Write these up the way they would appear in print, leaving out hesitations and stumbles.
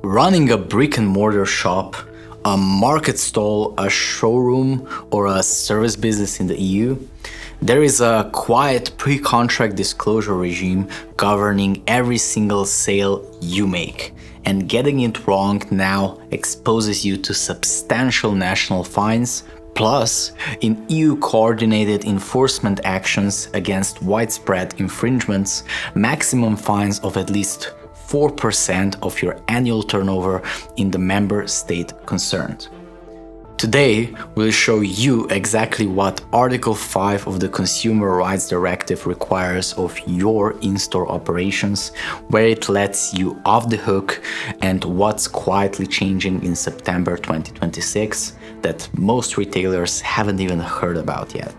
Running a brick and mortar shop, a market stall, a showroom, or a service business in the EU, there is a quiet pre-contract disclosure regime governing every single sale you make. And getting it wrong now exposes you to substantial national fines, plus in EU-coordinated enforcement actions against widespread infringements, maximum fines of at least 4% of your annual turnover in the member state concerned. Today, we'll show you exactly what Article 5 of the Consumer Rights Directive requires of your in-store operations, where it lets you off the hook, and what's quietly changing in September 2026 that most retailers haven't even heard about yet.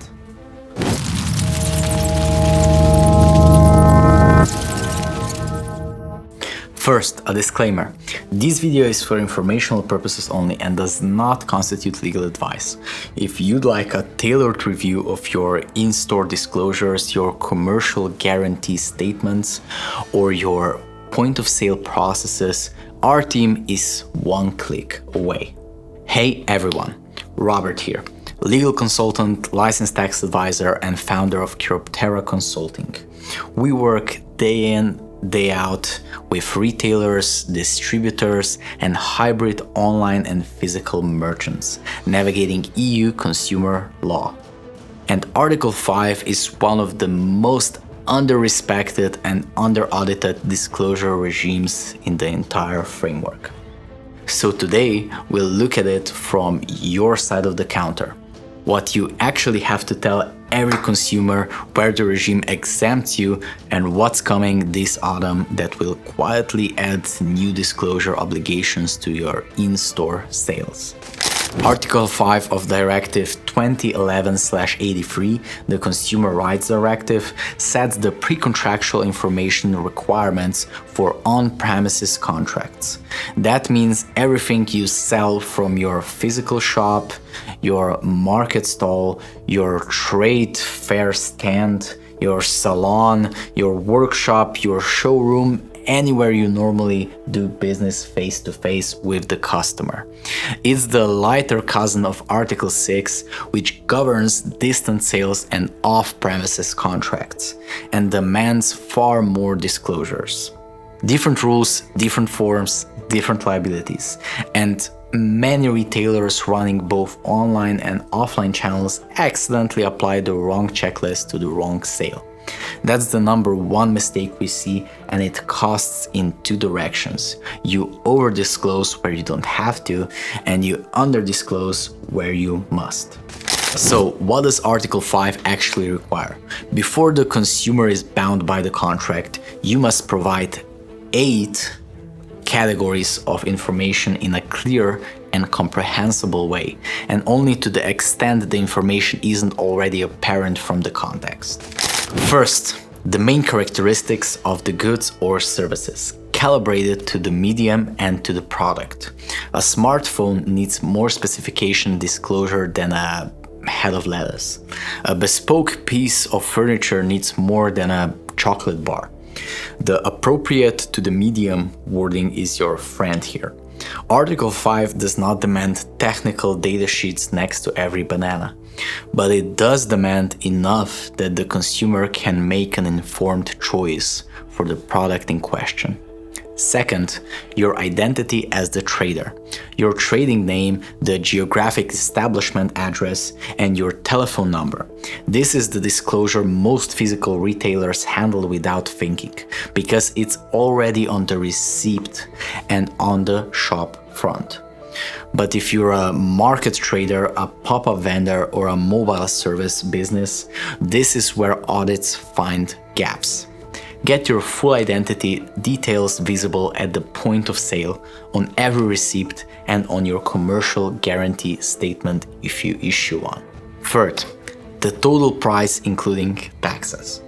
First, a disclaimer. This video is for informational purposes only and does not constitute legal advice. If you'd like a tailored review of your in-store disclosures, your commercial guarantee statements, or your point-of-sale processes, our team is one click away. Hey everyone, Robert here, legal consultant, licensed tax advisor, and founder of Terra Consulting. We work day in, day out with retailers, distributors, and hybrid online and physical merchants, navigating EU consumer law. And Article 5 is one of the most under-respected and under-audited disclosure regimes in the entire framework. So today, we'll look at it from your side of the counter. What you actually have to tell every consumer, where the regime exempts you, and what's coming this autumn that will quietly add new disclosure obligations to your in-store sales. Article 5 of Directive 2011/83, the Consumer Rights Directive, sets the pre-contractual information requirements for on-premises contracts. That means everything you sell from your physical shop, your market stall, your trade fair stand, your salon, your workshop, your showroom, anywhere you normally do business face-to-face with the customer. It's the lighter cousin of Article 6, which governs distant sales and off-premises contracts, and demands far more disclosures. Different rules, different forms, different liabilities, and many retailers running both online and offline channels accidentally apply the wrong checklist to the wrong sale. That's the number one mistake we see, and it costs in two directions. You over-disclose where you don't have to, and you under-disclose where you must. So, what does Article 5 actually require? Before the consumer is bound by the contract, you must provide 8 categories of information in a clear and comprehensible way, and only to the extent the information isn't already apparent from the context. First, the main characteristics of the goods or services, calibrated to the medium and to the product. A smartphone needs more specification disclosure than a head of lettuce. A bespoke piece of furniture needs more than a chocolate bar. The appropriate to the medium wording is your friend here. Article 5 does not demand technical data sheets next to every banana, but it does demand enough that the consumer can make an informed choice for the product in question. Second, your identity as the trader. Your trading name, the geographic establishment address, and your telephone number. This is the disclosure most physical retailers handle without thinking, because it's already on the receipt and on the shop front. But if you're a market trader, a pop-up vendor, or a mobile service business, this is where audits find gaps. Get your full identity details visible at the point of sale, on every receipt, and on your commercial guarantee statement if you issue one. Third, the total price including taxes.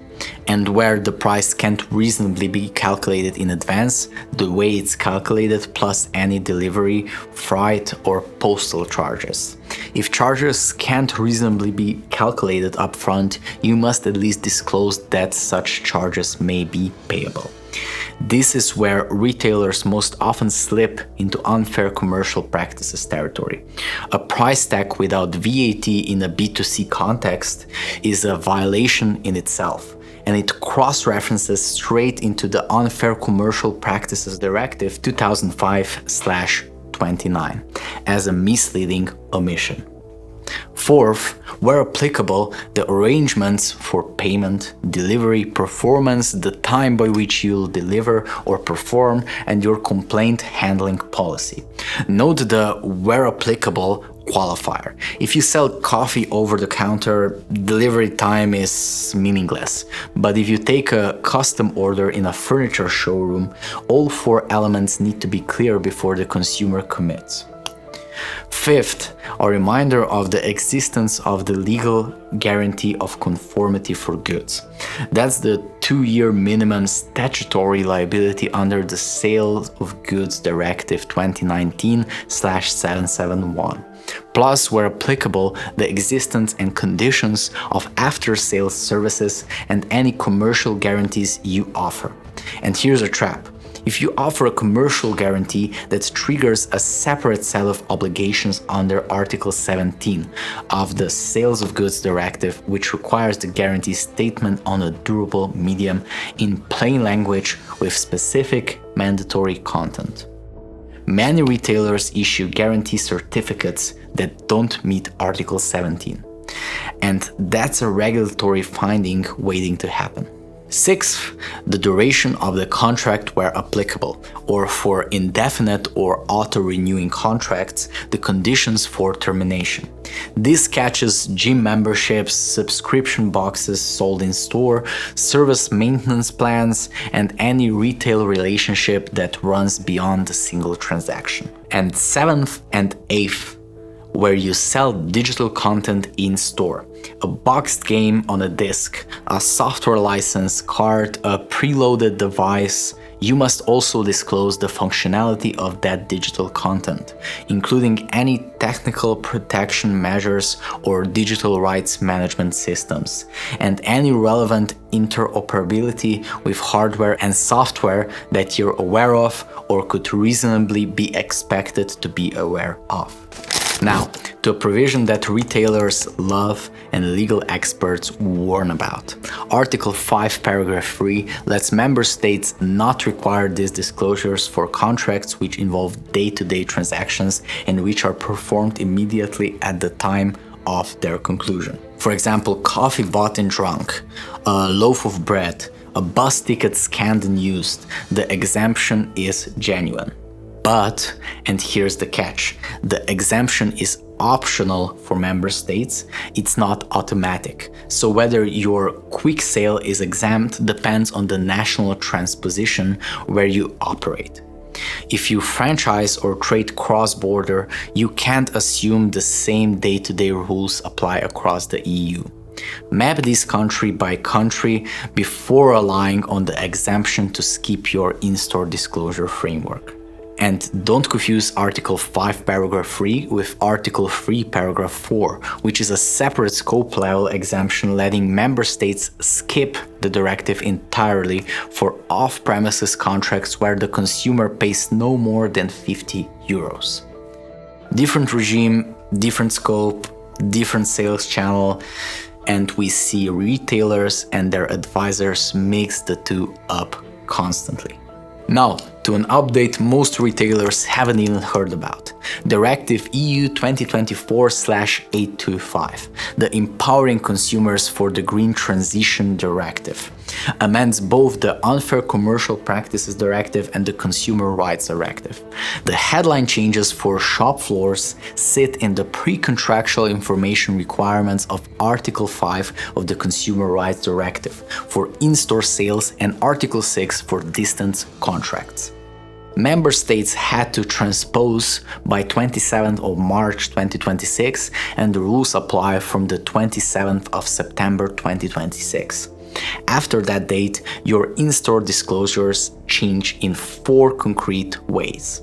And where the price can't reasonably be calculated in advance, the way it's calculated plus any delivery, freight, or postal charges. If charges can't reasonably be calculated upfront, you must at least disclose that such charges may be payable. This is where retailers most often slip into unfair commercial practices territory. A price tag without VAT in a B2C context is a violation in itself, and it cross-references straight into the Unfair Commercial Practices Directive 2005/29 as a misleading omission. Fourth, where applicable, the arrangements for payment, delivery, performance, the time by which you'll deliver or perform, and your complaint handling policy. Note the where applicable qualifier. If you sell coffee over the counter, delivery time is meaningless. But if you take a custom order in a furniture showroom, all four elements need to be clear before the consumer commits. Fifth, a reminder of the existence of the legal guarantee of conformity for goods. That's the 2-year minimum statutory liability under the Sales of Goods Directive 2019/771. Plus, where applicable, the existence and conditions of after-sales services and any commercial guarantees you offer. And here's a trap. If you offer a commercial guarantee that triggers a separate set of obligations under Article 17 of the Sales of Goods Directive, which requires the guarantee statement on a durable medium in plain language with specific mandatory content. Many retailers issue guarantee certificates that don't meet Article 17, and that's a regulatory finding waiting to happen. Sixth, the duration of the contract where applicable, or for indefinite or auto-renewing contracts, the conditions for termination. This catches gym memberships, subscription boxes sold in store, service maintenance plans, and any retail relationship that runs beyond a single transaction. And seventh and eighth, where you sell digital content in store. A boxed game on a disc, a software license card, a preloaded device. You must also disclose the functionality of that digital content, including any technical protection measures or digital rights management systems, and any relevant interoperability with hardware and software that you're aware of or could reasonably be expected to be aware of. Now, to a provision that retailers love and legal experts warn about. Article 5, paragraph 3 lets member states not require these disclosures for contracts which involve day-to-day transactions and which are performed immediately at the time of their conclusion. For example, coffee bought and drunk, a loaf of bread, a bus ticket scanned and used, the exemption is genuine. But, and here's the catch, the exemption is optional for member states, it's not automatic. So whether your quick sale is exempt depends on the national transposition where you operate. If you franchise or trade cross-border, you can't assume the same day-to-day rules apply across the EU. Map this country by country before relying on the exemption to skip your in-store disclosure framework. And don't confuse Article 5 paragraph 3 with Article 3 paragraph 4, which is a separate scope level exemption letting member states skip the directive entirely for off-premises contracts where the consumer pays no more than 50 euros. Different regime, different scope, different sales channel, and we see retailers and their advisors mix the two up constantly. Now, to an update most retailers haven't even heard about. Directive EU 2024/825, the Empowering Consumers for the Green Transition Directive, amends both the Unfair Commercial Practices Directive and the Consumer Rights Directive. The headline changes for shop floors sit in the pre-contractual information requirements of Article 5 of the Consumer Rights Directive for in-store sales and Article 6 for distance contracts. Member states had to transpose by 27th of March 2026 and the rules apply from the 27th of September 2026. After that date, your in-store disclosures change in 4 concrete ways.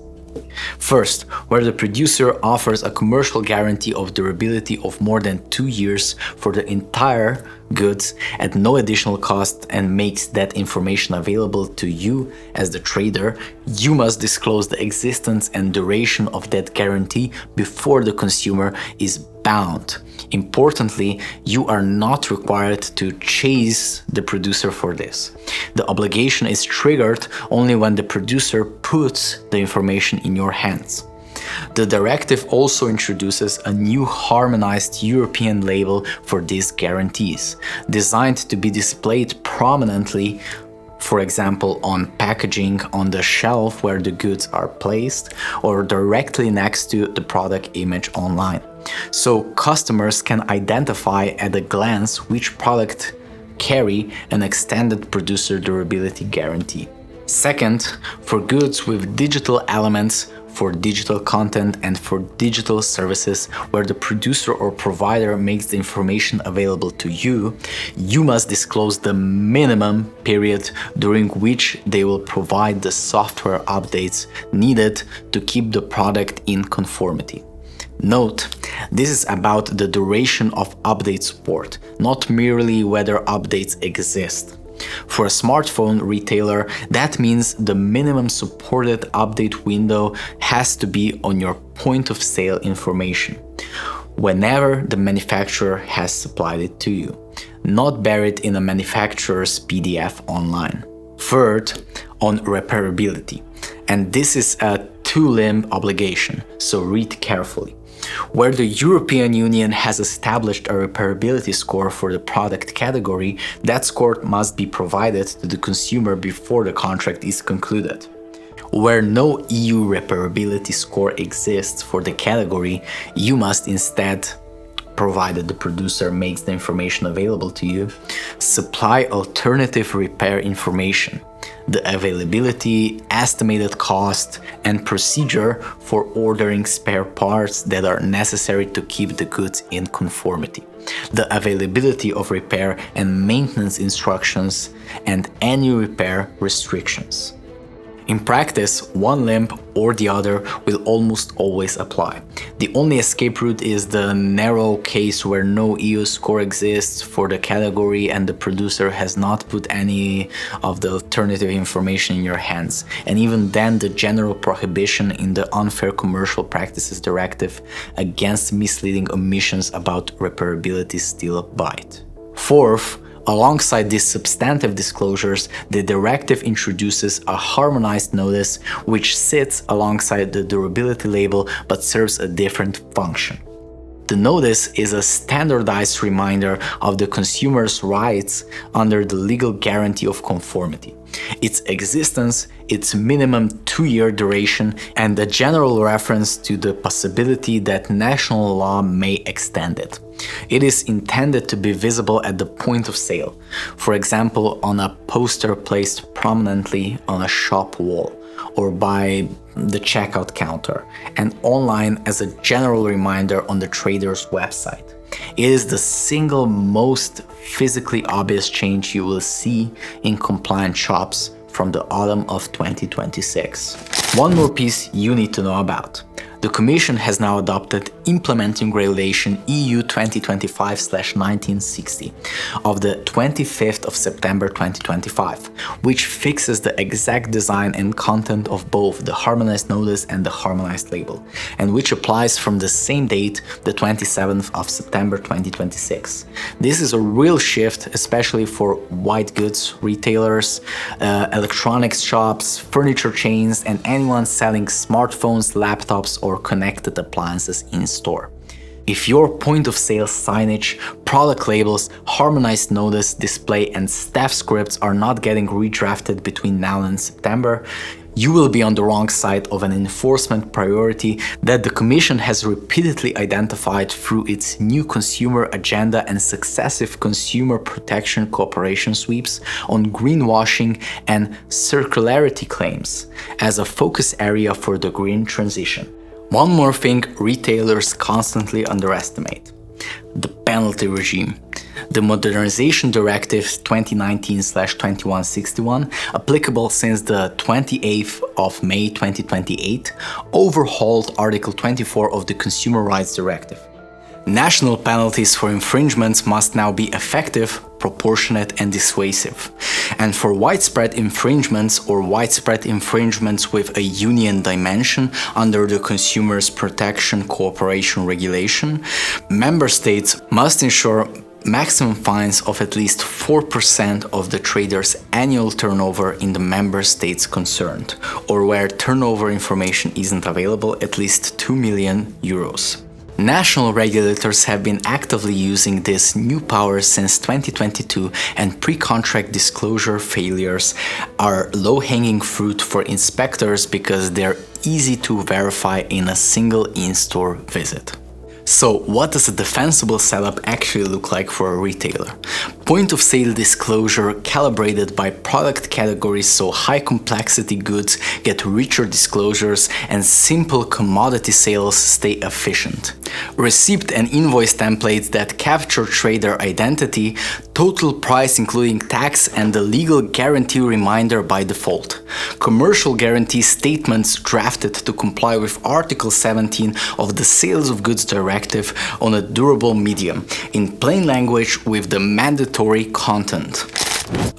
First, where the producer offers a commercial guarantee of durability of more than 2 years for the entire goods at no additional cost and makes that information available to you as the trader, you must disclose the existence and duration of that guarantee before the consumer is bound. Importantly, you are not required to chase the producer for this. The obligation is triggered only when the producer puts the information in your hands. The directive also introduces a new harmonized European label for these guarantees, designed to be displayed prominently, for example, on packaging on the shelf where the goods are placed, or directly next to the product image online. So customers can identify at a glance which product carry an extended producer durability guarantee. Second, for goods with digital elements, for digital content and for digital services where the producer or provider makes the information available to you, you must disclose the minimum period during which they will provide the software updates needed to keep the product in conformity. Note, this is about the duration of update support, not merely whether updates exist. For a smartphone retailer, that means the minimum supported update window has to be on your point of sale information, whenever the manufacturer has supplied it to you, not buried in a manufacturer's PDF online. Third, on reparability, and this is a two-limb obligation, so read carefully. Where the European Union has established a reparability score for the product category, that score must be provided to the consumer before the contract is concluded. Where no EU reparability score exists for the category, you must instead, provided the producer makes the information available to you, supply alternative repair information, the availability, estimated cost, and procedure for ordering spare parts that are necessary to keep the goods in conformity, the availability of repair and maintenance instructions, and any repair restrictions. In practice, one limb or the other will almost always apply. The only escape route is the narrow case where no EU score exists for the category and the producer has not put any of the alternative information in your hands. And even then, the general prohibition in the Unfair Commercial Practices Directive against misleading omissions about reparability still bite. Fourth, alongside these substantive disclosures, the directive introduces a harmonized notice which sits alongside the durability label but serves a different function. The notice is a standardized reminder of the consumer's rights under the legal guarantee of conformity, its existence, its minimum 2-year duration, and a general reference to the possibility that national law may extend it. It is intended to be visible at the point of sale, for example on a poster placed prominently on a shop wall, or by the checkout counter, and online as a general reminder on the trader's website. It is the single most physically obvious change you will see in compliant shops from the autumn of 2026. One more piece you need to know about. The Commission has now adopted Implementing Regulation EU 2025/1960 of the 25th of September 2025, which fixes the exact design and content of both the harmonized notice and the harmonized label, and which applies from the same date, the 27th of September 2026. This is a real shift, especially for white goods retailers, electronics shops, furniture chains, and anyone selling smartphones, laptops, or connected appliances in store. If your point of sale signage, product labels, harmonized notice, display, and staff scripts are not getting redrafted between now and September, you will be on the wrong side of an enforcement priority that the Commission has repeatedly identified through its new consumer agenda and successive consumer protection cooperation sweeps on greenwashing and circularity claims as a focus area for the green transition. One more thing retailers constantly underestimate: the penalty regime. The Modernization Directive 2019/2161, applicable since the 28th of May 2028, overhauled Article 24 of the Consumer Rights Directive. National penalties for infringements must now be effective, proportionate and dissuasive. And for widespread infringements or widespread infringements with a union dimension under the Consumers Protection Cooperation Regulation, member states must ensure maximum fines of at least 4% of the trader's annual turnover in the member states concerned, or where turnover information isn't available, at least 2 million euros. National regulators have been actively using this new power since 2022, and pre-contract disclosure failures are low-hanging fruit for inspectors because they're easy to verify in a single in-store visit. So what does a defensible setup actually look like for a retailer? Point of sale disclosure calibrated by product categories so high complexity goods get richer disclosures and simple commodity sales stay efficient. Receipt and invoice templates that capture trader identity, total price including tax and the legal guarantee reminder by default. Commercial guarantee statements drafted to comply with Article 17 of the Sales of Goods Directive on a durable medium, in plain language with the mandatory content.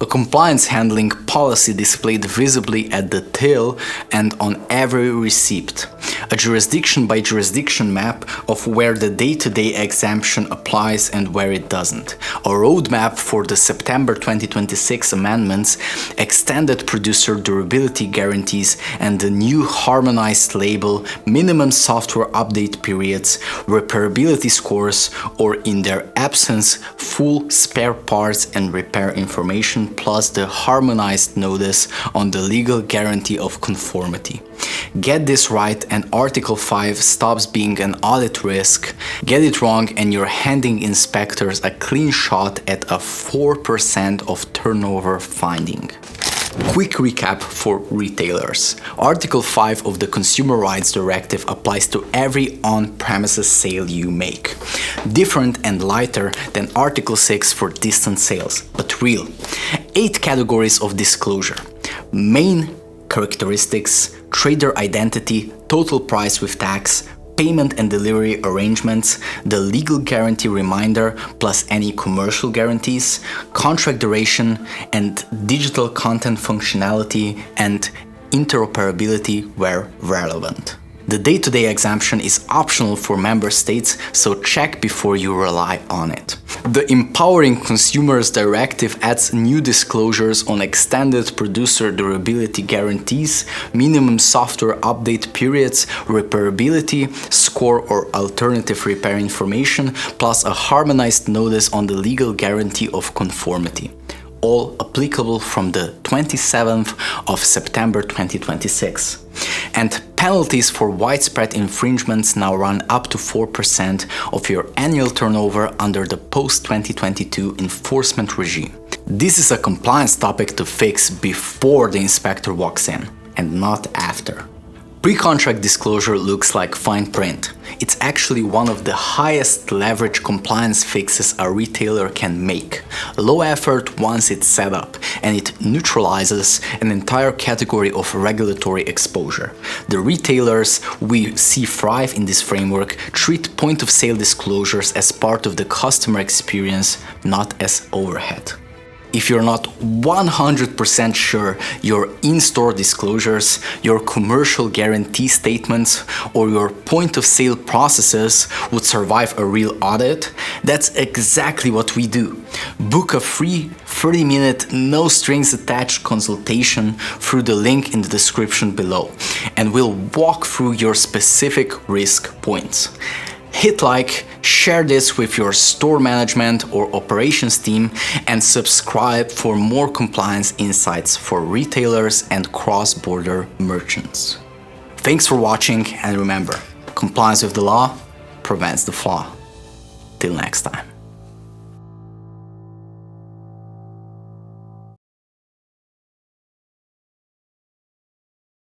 A compliance handling policy displayed visibly at the till and on every receipt. A jurisdiction by jurisdiction map of where the day-to-day exemption applies and where it doesn't. A roadmap for the September 2026 amendments, extended producer durability guarantees and the new harmonized label, minimum software update periods, reparability scores, or in their absence, full spare parts and repair information, plus the harmonized notice on the legal guarantee of conformity. Get this right and Article 5 stops being an audit risk. Get it wrong and you're handing inspectors a clean shot at a 4% of turnover finding. Quick recap for retailers. Article 5 of the Consumer Rights Directive applies to every on-premises sale you make. Different and lighter than Article 6 for distant sales, but real. 8 categories of disclosure. Main characteristics, trader identity, total price with tax, payment and delivery arrangements, the legal guarantee reminder plus any commercial guarantees, contract duration and digital content functionality, and interoperability where relevant. The day-to-day exemption is optional for member states, so check before you rely on it. The Empowering Consumers Directive adds new disclosures on extended producer durability guarantees, minimum software update periods, reparability, score or alternative repair information, plus a harmonized notice on the legal guarantee of conformity. All applicable from the 27th of September 2026. And penalties for widespread infringements now run up to 4% of your annual turnover under the post-2022 enforcement regime. This is a compliance topic to fix before the inspector walks in, and not after. Pre-contract disclosure looks like fine print. It's actually one of the highest leverage compliance fixes a retailer can make. Low effort once it's set up, and it neutralizes an entire category of regulatory exposure. The retailers we see thrive in this framework treat point-of-sale disclosures as part of the customer experience, not as overhead. If you're not 100% sure your in-store disclosures, your commercial guarantee statements, or your point-of-sale processes would survive a real audit, that's exactly what we do. Book a free 30-minute, no-strings-attached consultation through the link in the description below, and we'll walk through your specific risk points. Hit like, share this with your store management or operations team, and subscribe for more compliance insights for retailers and cross-border merchants. Thanks for watching, and remember, compliance with the law prevents the flaw. Till next time.